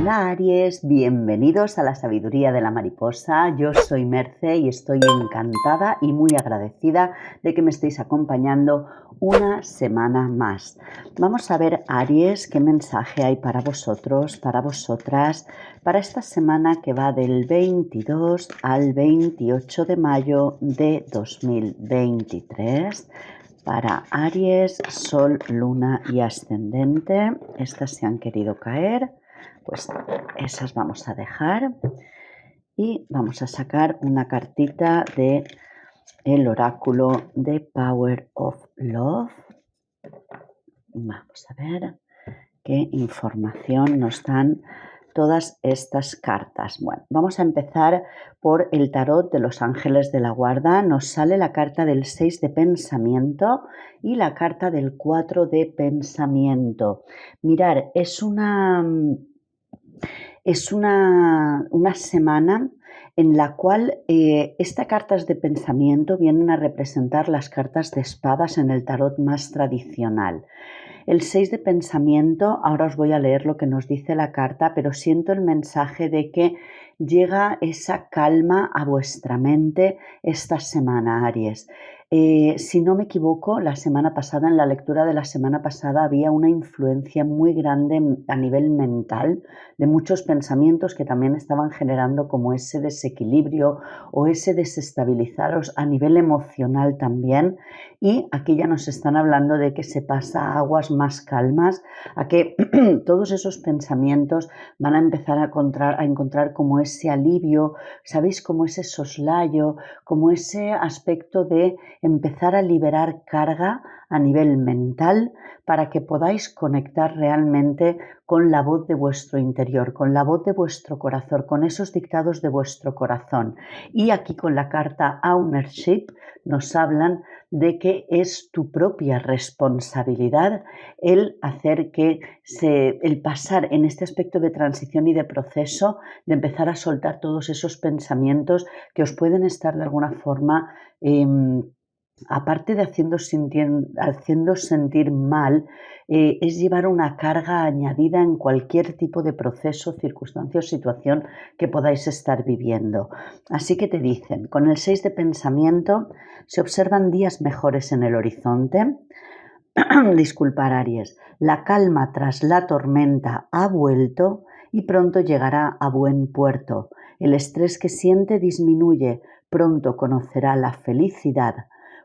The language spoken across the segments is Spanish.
Hola Aries, bienvenidos a la sabiduría de la mariposa. Yo soy Merce y estoy encantada y muy agradecida de que me estéis acompañando una semana más. Vamos a ver, Aries, qué mensaje hay para vosotros, para vosotras, para esta semana que va del 22 al 28 de mayo de 2023. Para Aries, Sol, Luna y Ascendente. Estas se han querido caer, pues esas vamos a dejar. Y vamos a sacar una cartita de el oráculo de Power of Love. Vamos a ver qué información nos dan todas estas cartas. Bueno, vamos a empezar por el tarot de los ángeles de la guarda. Nos sale la carta del 6 de pensamiento y la carta del 4 de pensamiento. Mirar, es una semana en la cual estas cartas de pensamiento vienen a representar las cartas de espadas en el tarot más tradicional. El 6 de pensamiento, ahora os voy a leer lo que nos dice la carta, pero siento el mensaje de que llega esa calma a vuestra mente esta semana, Aries. Si no me equivoco, la semana pasada, en la lectura de la semana pasada, había una influencia muy grande a nivel mental de muchos pensamientos que también estaban generando como ese desequilibrio o ese desestabilizaros a nivel emocional también. Y aquí ya nos están hablando de que se pasa a aguas más calmas, a que todos esos pensamientos van a empezar a encontrar como ese alivio, ¿sabéis? Como ese soslayo, como ese aspecto de empezar a liberar carga a nivel mental para que podáis conectar realmente con la voz de vuestro interior, con la voz de vuestro corazón, con esos dictados de vuestro corazón. Y aquí con la carta Ownership nos hablan de que es tu propia responsabilidad el hacer que el pasar en este aspecto de transición y de proceso, de empezar a soltar todos esos pensamientos que os pueden estar de alguna forma aparte de haciendo sentir mal, es llevar una carga añadida en cualquier tipo de proceso, circunstancia o situación que podáis estar viviendo. Así que te dicen, con el 6 de pensamiento se observan días mejores en el horizonte. Disculpar, Aries, la calma tras la tormenta ha vuelto y pronto llegará a buen puerto. El estrés que siente disminuye, pronto conocerá la felicidad.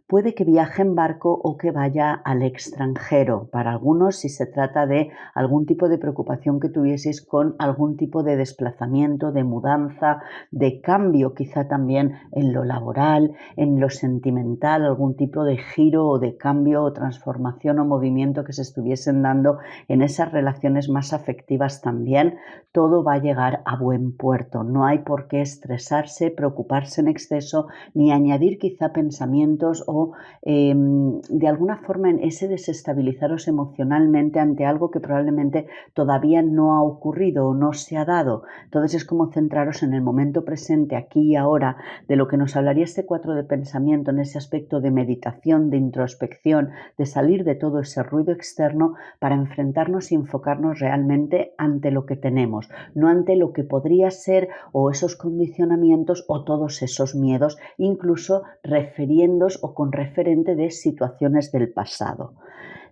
Puede que viaje en barco o que vaya al extranjero. Para algunos, si se trata de algún tipo de preocupación que tuvieseis con algún tipo de desplazamiento, de mudanza, de cambio, quizá también en lo laboral, en lo sentimental, algún tipo de giro o de cambio o transformación o movimiento que se estuviesen dando en esas relaciones más afectivas también, todo va a llegar a buen puerto. No hay por qué estresarse, preocuparse en exceso, ni añadir quizá pensamientos o de alguna forma en ese desestabilizaros emocionalmente ante algo que probablemente todavía no ha ocurrido o no se ha dado. Entonces es como centraros en el momento presente, aquí y ahora, de lo que nos hablaría este 4 de pensamiento en ese aspecto de meditación, de introspección, de salir de todo ese ruido externo para enfrentarnos y enfocarnos realmente ante lo que tenemos, no ante lo que podría ser o esos condicionamientos o todos esos miedos, incluso refiriéndoos o con referente de situaciones del pasado.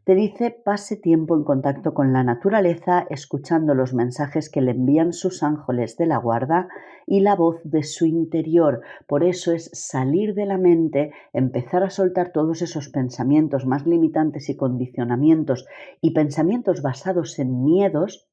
Te dice pase tiempo en contacto con la naturaleza, escuchando los mensajes que le envían sus ángeles de la guarda y la voz de su interior. Por eso es salir de la mente, empezar a soltar todos esos pensamientos más limitantes y condicionamientos y pensamientos basados en miedos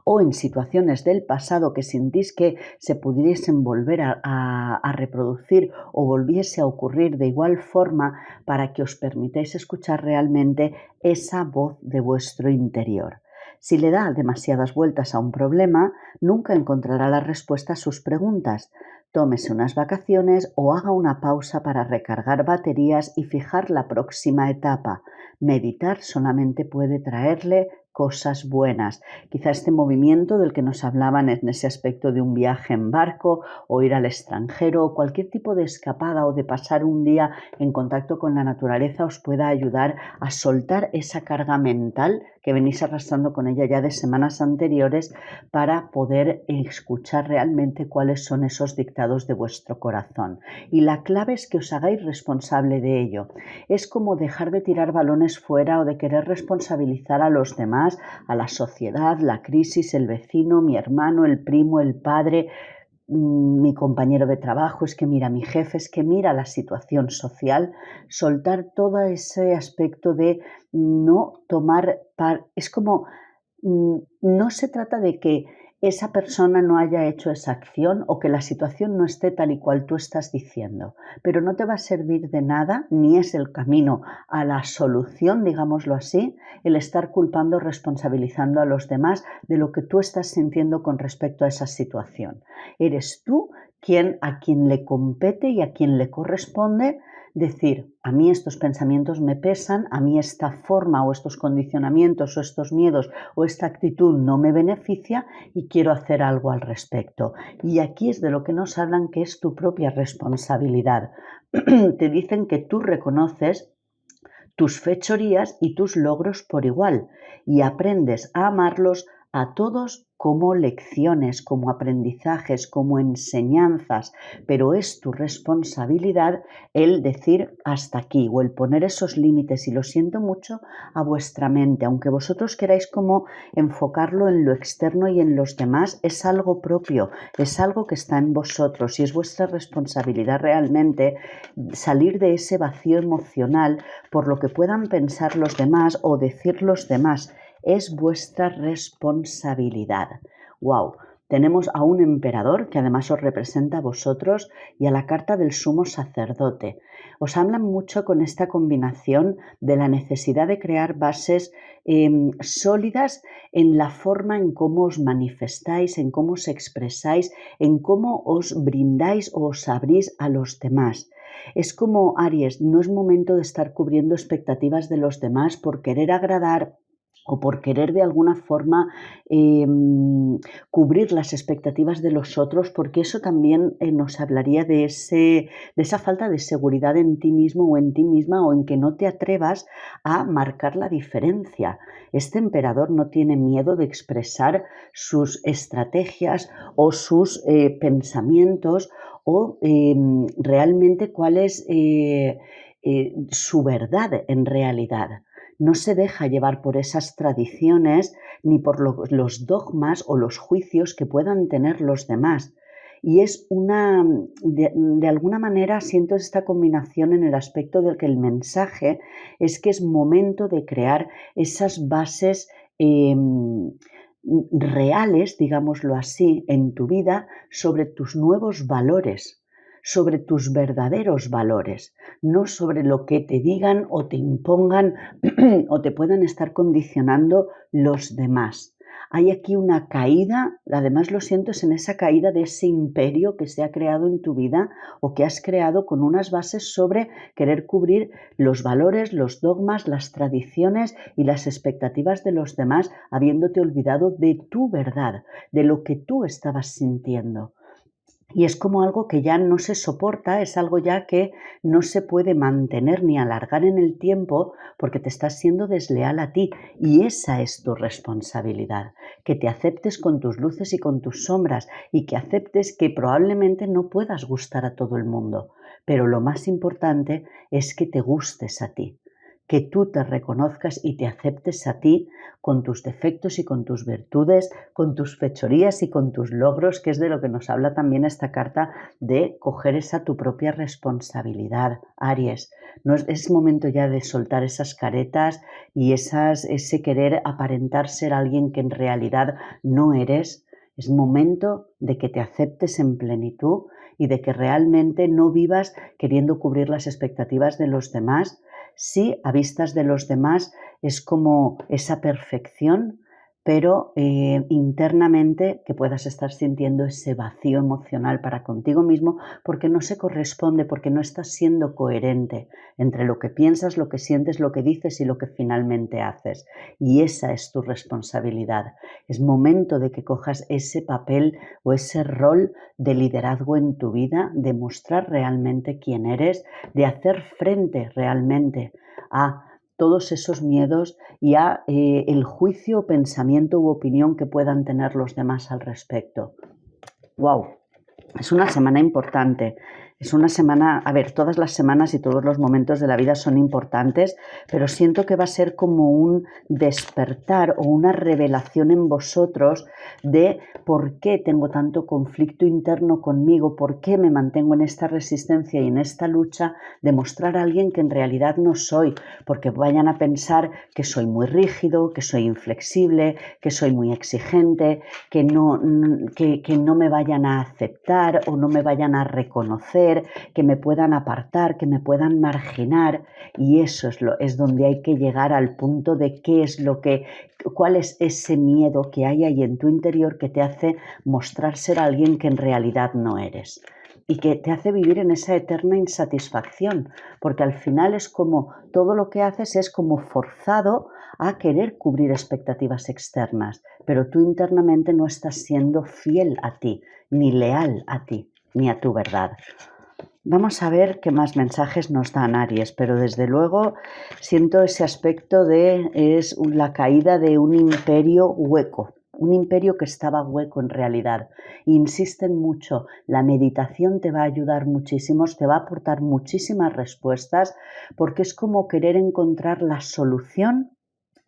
o en situaciones del pasado que sentís que se pudiesen volver a reproducir o volviese a ocurrir de igual forma para que os permitáis escuchar realmente esa voz de vuestro interior. Si le da demasiadas vueltas a un problema, nunca encontrará la respuesta a sus preguntas. Tómese unas vacaciones o haga una pausa para recargar baterías y fijar la próxima etapa. Meditar solamente puede traerle cosas buenas. Quizá este movimiento del que nos hablaban en ese aspecto de un viaje en barco o ir al extranjero o cualquier tipo de escapada o de pasar un día en contacto con la naturaleza os pueda ayudar a soltar esa carga mental que venís arrastrando con ella ya de semanas anteriores para poder escuchar realmente cuáles son esos dictados de vuestro corazón. Y la clave es que os hagáis responsable de ello. Es como dejar de tirar balones fuera o de querer responsabilizar a los demás, a la sociedad, la crisis, el vecino, mi hermano, el primo, el padre, mi compañero de trabajo, es que mira mi jefe, es que mira la situación social, soltar todo ese aspecto de no tomar es como no se trata de que esa persona no haya hecho esa acción o que la situación no esté tal y cual tú estás diciendo, pero no te va a servir de nada, ni es el camino a la solución, digámoslo así, el estar culpando, responsabilizando a los demás de lo que tú estás sintiendo con respecto a esa situación. Eres tú a quien le compete y a quien le corresponde decir, a mí estos pensamientos me pesan, a mí esta forma o estos condicionamientos o estos miedos o esta actitud no me beneficia y quiero hacer algo al respecto. Y aquí es de lo que nos hablan, que es tu propia responsabilidad. Te dicen que tú reconoces tus fechorías y tus logros por igual y aprendes a amarlos a todos como lecciones, como aprendizajes, como enseñanzas, pero es tu responsabilidad el decir hasta aquí o el poner esos límites, y lo siento mucho, a vuestra mente, aunque vosotros queráis como enfocarlo en lo externo y en los demás, es algo propio, es algo que está en vosotros y es vuestra responsabilidad realmente salir de ese vacío emocional por lo que puedan pensar los demás o decir los demás. Es vuestra responsabilidad. ¡Wow! Tenemos a un emperador que además os representa a vosotros y a la carta del sumo sacerdote. Os hablan mucho con esta combinación de la necesidad de crear bases sólidas en la forma en cómo os manifestáis, en cómo os expresáis, en cómo os brindáis o os abrís a los demás. Es como Aries, no es momento de estar cubriendo expectativas de los demás por querer agradar o por querer de alguna forma cubrir las expectativas de los otros, porque eso también nos hablaría de esa falta de seguridad en ti mismo o en ti misma, o en que no te atrevas a marcar la diferencia. Este emperador no tiene miedo de expresar sus estrategias o sus pensamientos o realmente cuál es su verdad en realidad. No se deja llevar por esas tradiciones ni por los dogmas o los juicios que puedan tener los demás. Y es de alguna manera siento esta combinación en el aspecto del que el mensaje es que es momento de crear esas bases reales, digámoslo así, en tu vida sobre tus nuevos valores, sobre tus verdaderos valores, no sobre lo que te digan o te impongan o te puedan estar condicionando los demás. Hay aquí una caída, además lo siento, es en esa caída de ese imperio que se ha creado en tu vida o que has creado con unas bases sobre querer cubrir los valores, los dogmas, las tradiciones y las expectativas de los demás, habiéndote olvidado de tu verdad, de lo que tú estabas sintiendo. Y es como algo que ya no se soporta, es algo ya que no se puede mantener ni alargar en el tiempo porque te estás siendo desleal a ti. Y esa es tu responsabilidad, que te aceptes con tus luces y con tus sombras y que aceptes que probablemente no puedas gustar a todo el mundo. Pero lo más importante es que te gustes a ti, que tú te reconozcas y te aceptes a ti con tus defectos y con tus virtudes, con tus fechorías y con tus logros, que es de lo que nos habla también esta carta, de coger esa tu propia responsabilidad, Aries. No es momento ya de soltar esas caretas y ese querer aparentar ser alguien que en realidad no eres. Es momento de que te aceptes en plenitud y de que realmente no vivas queriendo cubrir las expectativas de los demás. Sí, a vistas de los demás es como esa perfección, pero internamente que puedas estar sintiendo ese vacío emocional para contigo mismo porque no se corresponde, porque no estás siendo coherente entre lo que piensas, lo que sientes, lo que dices y lo que finalmente haces. Y esa es tu responsabilidad. Es momento de que cojas ese papel o ese rol de liderazgo en tu vida, de mostrar realmente quién eres, de hacer frente realmente a todos esos miedos y a el juicio, pensamiento u opinión que puedan tener los demás al respecto. ¡Wow! Es una semana importante. Es una semana, a ver, todas las semanas y todos los momentos de la vida son importantes, pero siento que va a ser como un despertar o una revelación en vosotros de por qué tengo tanto conflicto interno conmigo, por qué me mantengo en esta resistencia y en esta lucha de mostrar a alguien que en realidad no soy, porque vayan a pensar que soy muy rígido, que soy inflexible, que soy muy exigente, que no me vayan a aceptar o no me vayan a reconocer, que me puedan apartar, que me puedan marginar, y eso es donde hay que llegar al punto de cuál es ese miedo que hay ahí en tu interior que te hace mostrar ser alguien que en realidad no eres y que te hace vivir en esa eterna insatisfacción, porque al final es como todo lo que haces es como forzado a querer cubrir expectativas externas, pero tú internamente no estás siendo fiel a ti, ni leal a ti, ni a tu verdad. Vamos a ver qué más mensajes nos dan Aries, pero desde luego siento ese aspecto es la caída de un imperio hueco, un imperio que estaba hueco en realidad. Insisten mucho, la meditación te va a ayudar muchísimo, te va a aportar muchísimas respuestas, porque es como querer encontrar la solución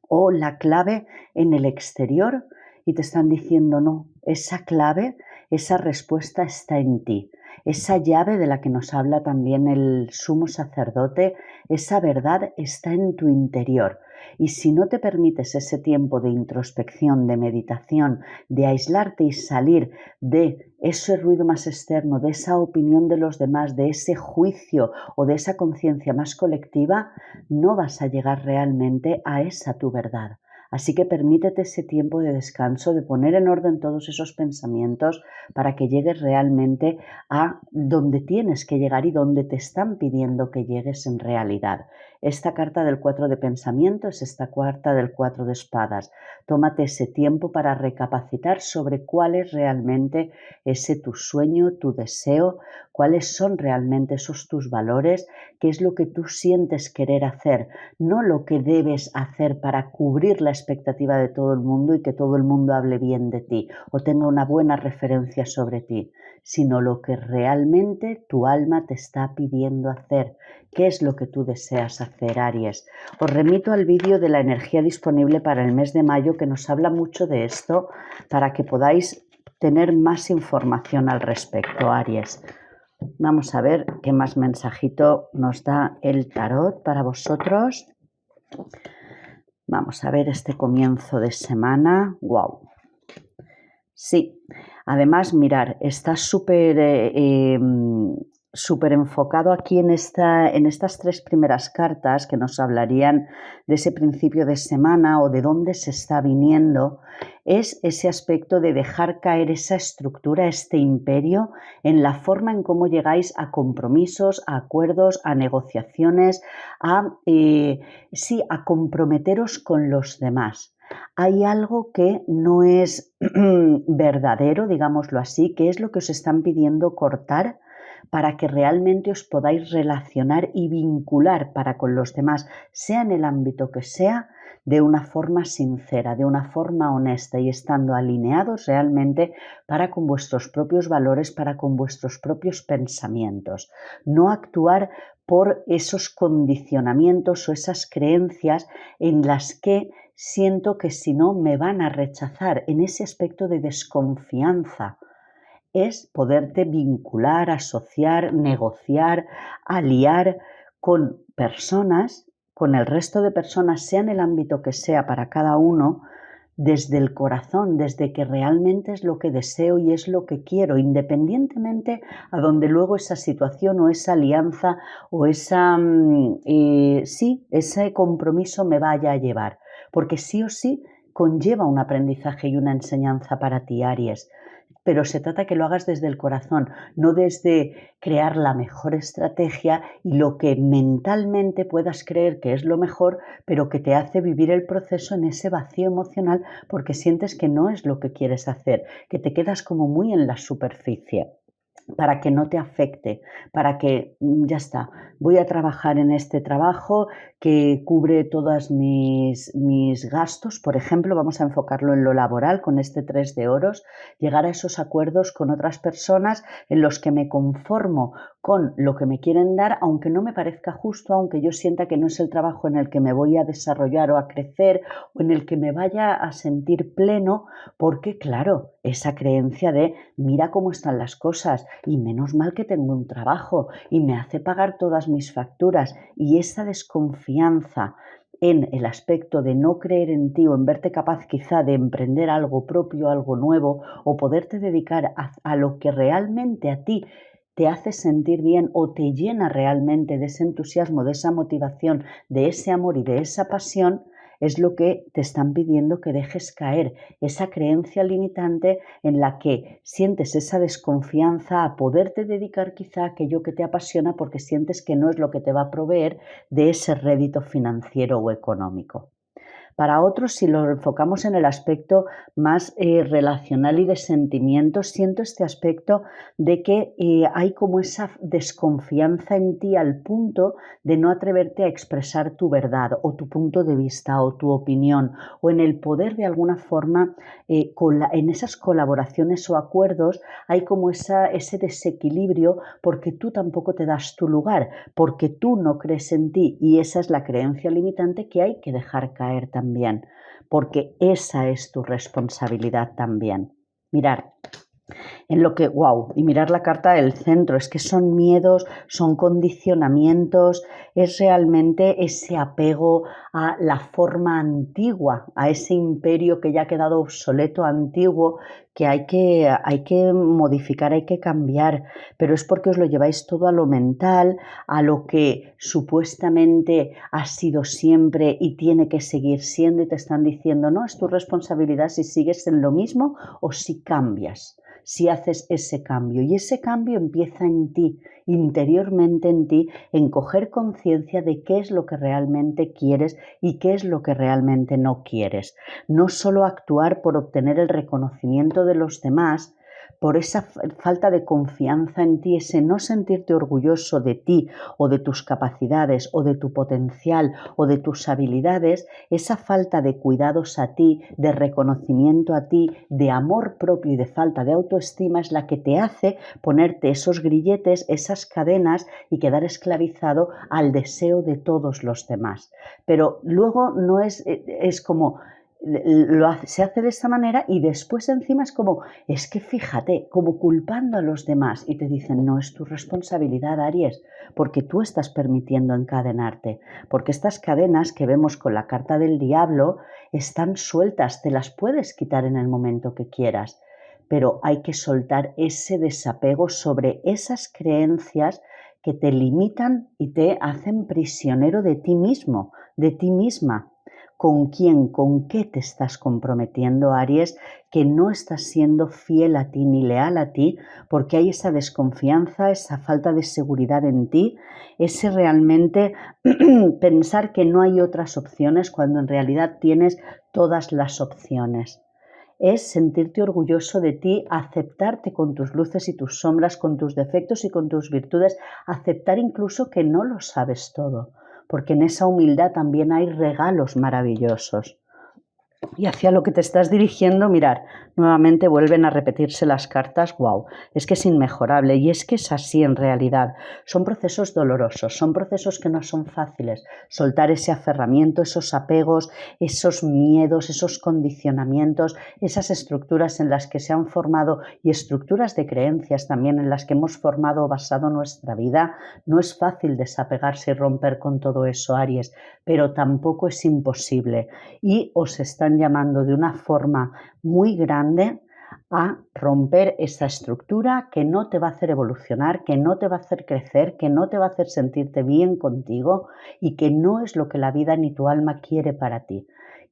o la clave en el exterior y te están diciendo no, esa clave, esa respuesta está en ti. Esa llave de la que nos habla también el sumo sacerdote, esa verdad está en tu interior. Y si no te permites ese tiempo de introspección, de meditación, de aislarte y salir de ese ruido más externo, de esa opinión de los demás, de ese juicio o de esa conciencia más colectiva, no vas a llegar realmente a esa tu verdad. Así que permítete ese tiempo de descanso, de poner en orden todos esos pensamientos para que llegues realmente a donde tienes que llegar y donde te están pidiendo que llegues en realidad. Esta carta del 4 de pensamiento es esta carta del 4 de espadas. Tómate ese tiempo para recapacitar sobre cuál es realmente ese tu sueño, tu deseo, cuáles son realmente esos tus valores, qué es lo que tú sientes querer hacer, no lo que debes hacer para cubrir la expectativa de todo el mundo y que todo el mundo hable bien de ti o tenga una buena referencia sobre ti, sino lo que realmente tu alma te está pidiendo hacer. ¿Qué es lo que tú deseas hacer, Aries? Os remito al vídeo de la energía disponible para el mes de mayo que nos habla mucho de esto para que podáis tener más información al respecto, Aries. Vamos a ver qué más mensajito nos da el tarot para vosotros. Vamos a ver este comienzo de semana. ¡Wow! Sí, además, mirar, está súper enfocado aquí en estas tres primeras cartas que nos hablarían de ese principio de semana o de dónde se está viniendo, es ese aspecto de dejar caer esa estructura, este imperio, en la forma en cómo llegáis a compromisos, a acuerdos, a negociaciones, a comprometeros con los demás. Hay algo que no es verdadero, digámoslo así, que es lo que os están pidiendo cortar para que realmente os podáis relacionar y vincular para con los demás, sea en el ámbito que sea, de una forma sincera, de una forma honesta y estando alineados realmente para con vuestros propios valores, para con vuestros propios pensamientos. No actuar por esos condicionamientos o esas creencias en las que siento que si no me van a rechazar, en ese aspecto de desconfianza. Es poderte vincular, asociar, negociar, aliar con personas, con el resto de personas, sea en el ámbito que sea para cada uno, desde el corazón, desde que realmente es lo que deseo y es lo que quiero, independientemente a donde luego esa situación o esa alianza o ese compromiso me vaya a llevar. Porque sí o sí conlleva un aprendizaje y una enseñanza para ti, Aries. Pero se trata que lo hagas desde el corazón, no desde crear la mejor estrategia y lo que mentalmente puedas creer que es lo mejor, pero que te hace vivir el proceso en ese vacío emocional porque sientes que no es lo que quieres hacer, que te quedas como muy en la superficie. Para que no te afecte, para que ya está, voy a trabajar en este trabajo que cubre todos mis gastos, por ejemplo, vamos a enfocarlo en lo laboral con este 3 de oros, llegar a esos acuerdos con otras personas en los que me conformo con lo que me quieren dar, aunque no me parezca justo, aunque yo sienta que no es el trabajo en el que me voy a desarrollar o a crecer o en el que me vaya a sentir pleno, porque claro, esa creencia de mira cómo están las cosas y menos mal que tengo un trabajo y me hace pagar todas mis facturas, y esa desconfianza en el aspecto de no creer en ti o en verte capaz quizá de emprender algo propio, algo nuevo o poderte dedicar a lo que realmente a ti te hace sentir bien o te llena realmente de ese entusiasmo, de esa motivación, de ese amor y de esa pasión, es lo que te están pidiendo que dejes caer, esa creencia limitante en la que sientes esa desconfianza a poderte dedicar quizá a aquello que te apasiona porque sientes que no es lo que te va a proveer de ese rédito financiero o económico. Para otros, si lo enfocamos en el aspecto más relacional y de sentimientos, siento este aspecto de que hay como esa desconfianza en ti al punto de no atreverte a expresar tu verdad o tu punto de vista o tu opinión, o en el poder de alguna forma, en esas colaboraciones o acuerdos hay como ese desequilibrio porque tú tampoco te das tu lugar, porque tú no crees en ti, y esa es la creencia limitante que hay que dejar caer también, porque esa es tu responsabilidad también. Mirar, en lo que, wow, y mirar la carta del centro, es que son miedos, son condicionamientos, es realmente ese apego a la forma antigua, a ese imperio que ya ha quedado obsoleto, antiguo, que hay que modificar, hay que cambiar, pero es porque os lo lleváis todo a lo mental, a lo que supuestamente ha sido siempre y tiene que seguir siendo, y te están diciendo, no, es tu responsabilidad si sigues en lo mismo o si cambias, si haces ese cambio. Y ese cambio empieza en ti, interiormente en ti, en coger conciencia de qué es lo que realmente quieres y qué es lo que realmente no quieres. No solo actuar por obtener el reconocimiento de los demás, por esa falta de confianza en ti, ese no sentirte orgulloso de ti o de tus capacidades o de tu potencial o de tus habilidades, esa falta de cuidados a ti, de reconocimiento a ti, de amor propio y de falta de autoestima es la que te hace ponerte esos grilletes, esas cadenas y quedar esclavizado al deseo de todos los demás. Pero luego no es como se hace de esta manera y después encima es como, es que fíjate, como culpando a los demás, y te dicen, no es tu responsabilidad, Aries, porque tú estás permitiendo encadenarte, porque estas cadenas que vemos con la carta del diablo están sueltas, te las puedes quitar en el momento que quieras, pero hay que soltar ese desapego sobre esas creencias que te limitan y te hacen prisionero de ti mismo, de ti misma. ¿Con quién, con qué te estás comprometiendo, Aries, que no estás siendo fiel a ti ni leal a ti, porque hay esa desconfianza, esa falta de seguridad en ti, ese realmente pensar que no hay otras opciones cuando en realidad tienes todas las opciones? Es sentirte orgulloso de ti, aceptarte con tus luces y tus sombras, con tus defectos y con tus virtudes, aceptar incluso que no lo sabes todo, porque en esa humildad también hay regalos maravillosos. Y hacia lo que te estás dirigiendo, mirar, nuevamente vuelven a repetirse las cartas, wow, es que es inmejorable, y es que es así en realidad. Son procesos dolorosos, son procesos que no son fáciles. Soltar ese aferramiento, esos apegos, esos miedos, esos condicionamientos, esas estructuras en las que se han formado y estructuras de creencias también en las que hemos formado o basado nuestra vida, no es fácil desapegarse y romper con todo eso, Aries, pero tampoco es imposible. Y os están llamando de una forma muy grande a romper esa estructura que no te va a hacer evolucionar, que no te va a hacer crecer, que no te va a hacer sentirte bien contigo y que no es lo que la vida ni tu alma quiere para ti.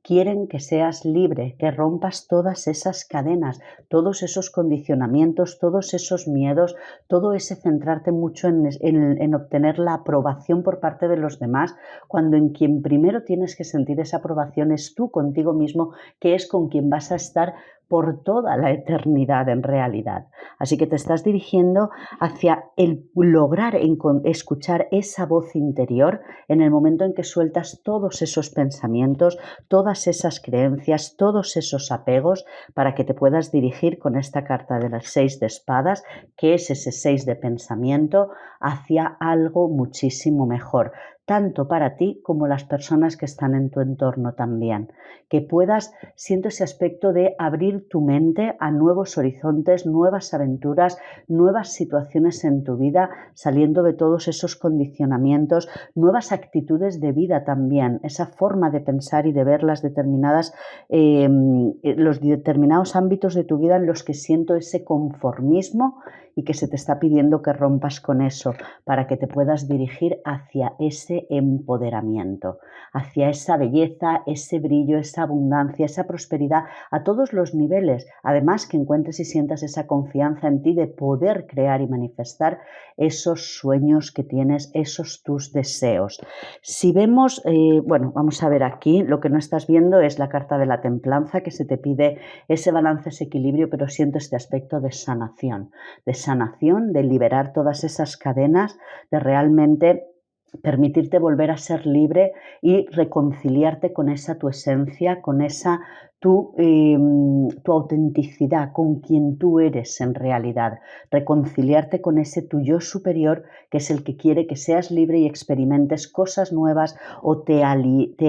quieren que seas libre, que rompas todas esas cadenas, todos esos condicionamientos, todos esos miedos, todo ese centrarte mucho en obtener la aprobación por parte de los demás, cuando en quien primero tienes que sentir esa aprobación es tú contigo mismo, que es con quien vas a estar por toda la eternidad en realidad. Así que te estás dirigiendo hacia el lograr escuchar esa voz interior en el momento en que sueltas todos esos pensamientos, todas esas creencias, todos esos apegos, para que te puedas dirigir con esta carta de las 6 de espadas, que es ese 6 de pensamiento, hacia algo muchísimo mejor, tanto para ti como las personas que están en tu entorno también. Que puedas, siento ese aspecto de abrir tu mente a nuevos horizontes, nuevas aventuras, nuevas situaciones en tu vida, saliendo de todos esos condicionamientos, nuevas actitudes de vida también, esa forma de pensar y de ver los determinados ámbitos de tu vida en los que siento ese conformismo y que se te está pidiendo que rompas con eso para que te puedas dirigir hacia ese empoderamiento, hacia esa belleza, ese brillo, esa abundancia, esa prosperidad a todos los niveles. Además, que encuentres y sientas esa confianza en ti de poder crear y manifestar esos sueños que tienes, esos tus deseos. Si vemos, vamos a ver aquí, lo que no estás viendo es la carta de la templanza, que se te pide ese balance, ese equilibrio, pero siento este aspecto de sanación, de liberar todas esas cadenas, de realmente permitirte volver a ser libre y reconciliarte con esa tu esencia, con esa tu autenticidad, con quien tú eres en realidad, reconciliarte con ese tu yo superior, que es el que quiere que seas libre y experimentes cosas nuevas, o te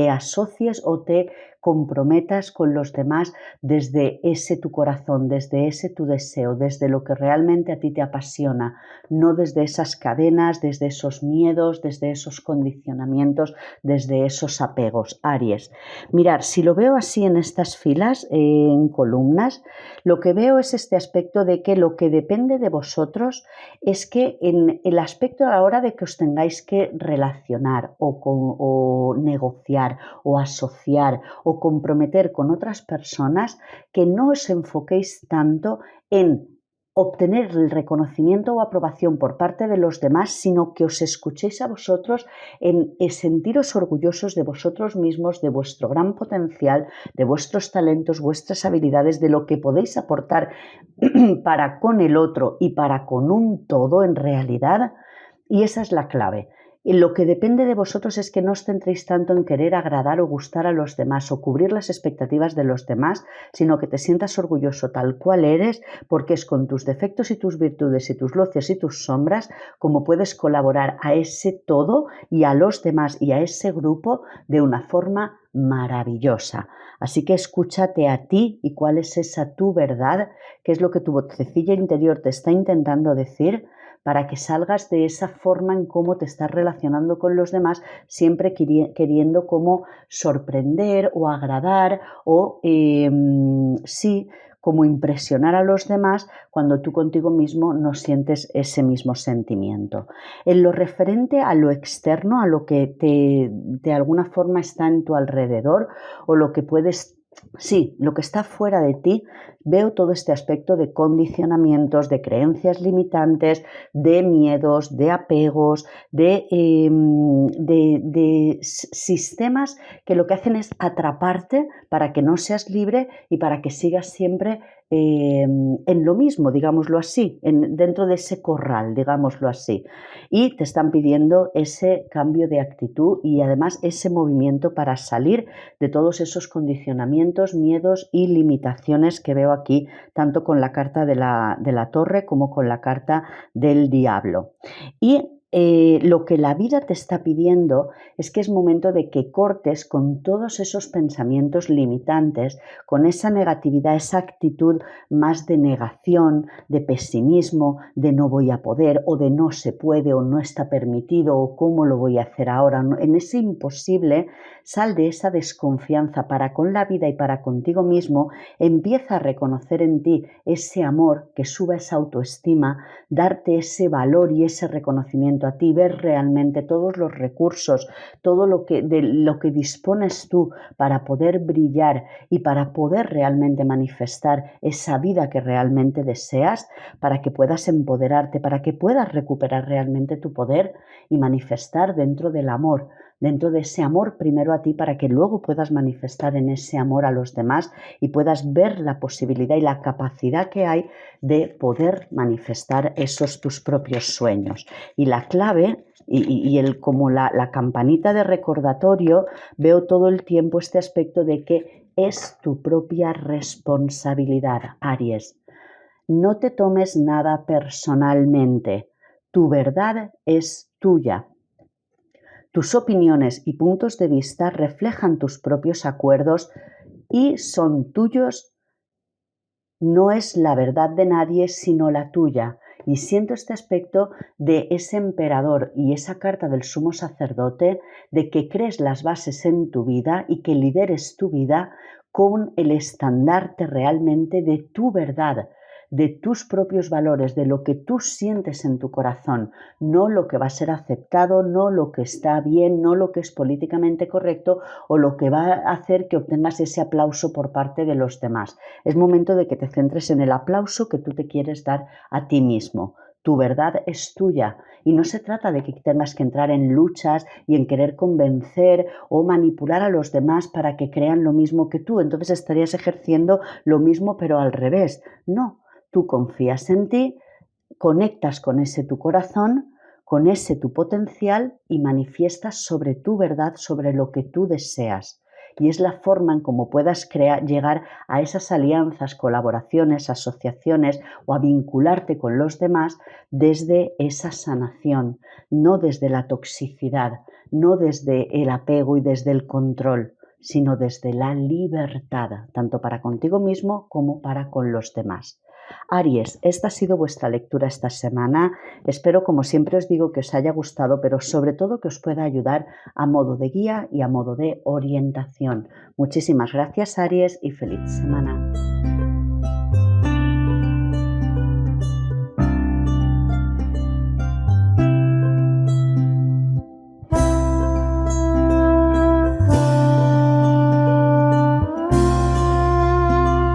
asocies o te comprometas con los demás desde ese tu corazón, desde ese tu deseo, desde lo que realmente a ti te apasiona, no desde esas cadenas, desde esos miedos, desde esos condicionamientos, desde esos apegos. Aries, mirar, si lo veo así en estas filas, en columnas, lo que veo es este aspecto de que lo que depende de vosotros es que en el aspecto a la hora de que os tengáis que relacionar o negociar o asociar o comprometer con otras personas, que no os enfoquéis tanto en obtener el reconocimiento o aprobación por parte de los demás, sino que os escuchéis a vosotros en sentiros orgullosos de vosotros mismos, de vuestro gran potencial, de vuestros talentos, vuestras habilidades, de lo que podéis aportar para con el otro y para con un todo en realidad. Y esa es la clave. Y lo que depende de vosotros es que no os centréis tanto en querer agradar o gustar a los demás o cubrir las expectativas de los demás, sino que te sientas orgulloso tal cual eres, porque es con tus defectos y tus virtudes y tus luces y tus sombras como puedes colaborar a ese todo y a los demás y a ese grupo de una forma maravillosa. Así que escúchate a ti y cuál es esa tu verdad, qué es lo que tu vocecilla interior te está intentando decir, para que salgas de esa forma en cómo te estás relacionando con los demás, siempre queriendo como sorprender o agradar o sí, como impresionar a los demás, cuando tú contigo mismo no sientes ese mismo sentimiento. En lo referente a lo externo, a lo que de alguna forma está en tu alrededor o lo que puedes... Sí, lo que está fuera de ti, veo todo este aspecto de condicionamientos, de creencias limitantes, de miedos, de apegos, de sistemas que lo que hacen es atraparte para que no seas libre y para que sigas siempre en lo mismo, digámoslo así, dentro de ese corral, digámoslo así. Y te están pidiendo ese cambio de actitud y además ese movimiento para salir de todos esos condicionamientos, miedos y limitaciones que veo aquí, tanto con la carta de la torre como con la carta del diablo. Y lo que la vida te está pidiendo es que es momento de que cortes con todos esos pensamientos limitantes, con esa negatividad, esa actitud más de negación, de pesimismo, de no voy a poder o de no se puede o no está permitido o cómo lo voy a hacer ahora. En ese imposible, sal de esa desconfianza para con la vida y para contigo mismo, empieza a reconocer en ti ese amor que suba esa autoestima, darte ese valor y ese reconocimiento a ti, ver realmente todos los recursos, todo de lo que dispones tú para poder brillar y para poder realmente manifestar esa vida que realmente deseas, para que puedas empoderarte, para que puedas recuperar realmente tu poder y manifestar dentro del amor, dentro de ese amor primero a ti, para que luego puedas manifestar en ese amor a los demás y puedas ver la posibilidad y la capacidad que hay de poder manifestar esos tus propios sueños. Y la clave como la campanita de recordatorio, veo todo el tiempo este aspecto de que es tu propia responsabilidad, Aries. No te tomes nada personalmente. Tu verdad es tuya. Tus opiniones y puntos de vista reflejan tus propios acuerdos y son tuyos. No es la verdad de nadie, sino la tuya. Y siento este aspecto de ese emperador y esa carta del sumo sacerdote, de que crees las bases en tu vida y que lideres tu vida con el estandarte realmente de tu verdad, de tus propios valores, de lo que tú sientes en tu corazón, no lo que va a ser aceptado, no lo que está bien, no lo que es políticamente correcto o lo que va a hacer que obtengas ese aplauso por parte de los demás. Es momento de que te centres en el aplauso que tú te quieres dar a ti mismo. Tu verdad es tuya y no se trata de que tengas que entrar en luchas y en querer convencer o manipular a los demás para que crean lo mismo que tú. Entonces estarías ejerciendo lo mismo pero al revés. No, tú confías en ti, conectas con ese tu corazón, con ese tu potencial y manifiestas sobre tu verdad, sobre lo que tú deseas. Y es la forma en cómo puedas llegar a esas alianzas, colaboraciones, asociaciones o a vincularte con los demás desde esa sanación, no desde la toxicidad, no desde el apego y desde el control, sino desde la libertad, tanto para contigo mismo como para con los demás. Aries, esta ha sido vuestra lectura esta semana. Espero, como siempre os digo, que os haya gustado, pero sobre todo que os pueda ayudar a modo de guía y a modo de orientación. Muchísimas gracias, Aries, y feliz semana.